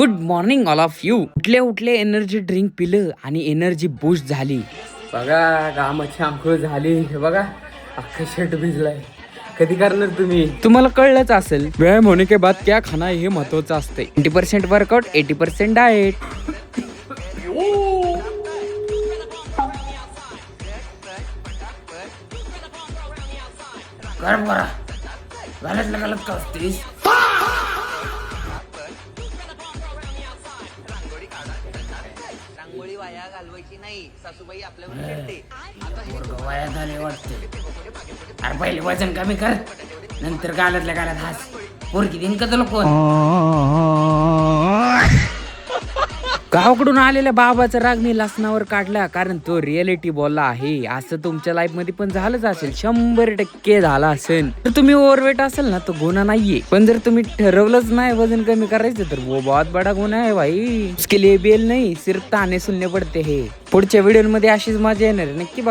Good morning all of you. उठले energy drink पिलं आणि एनर्जी बूस्ट झाली. बघा कामाची आंघोळ झाली. हे बघा अख्खा शर्ट भिजलाय. कधी करणार तुम्ही? तुम्हाला कळलंच असेल व्यायाम होने के बाद क्या खाना हे महत्वाचं असते. 20% वर्कआउट 80% डाएट. गरम करा घालत का असतेस. रांगोळी वाया घालवायची नाही, सासूबाई आपल्यावर चिडते. वाया झाले वाटते. अरे पहिले वजन कमी कर, नंतर गालातल्या गालात हास. पोरकी दिन का तुला कोण? गावाकडून आलेल्या बाबाचा राग मी लसणावर काढला, कारण तो रिअलिटी बोलला आहे. असं तुमच्या लाईफ मध्ये पण झालंच असेल, 100% झाला असेल. तर तुम्ही ओव्हरवेट असेल ना तो गुन्हा नाहीये, पण जर तुम्ही ठरवलंच नाही वजन कमी करायचं तर वो बहुत बडा गुन्हा है भाई. उसके लिए बेल नाही सिर्फ ताने सुनने पडते हे. पुढच्या व्हिडिओ मध्ये अशीच मजा येणार नक्की बघा.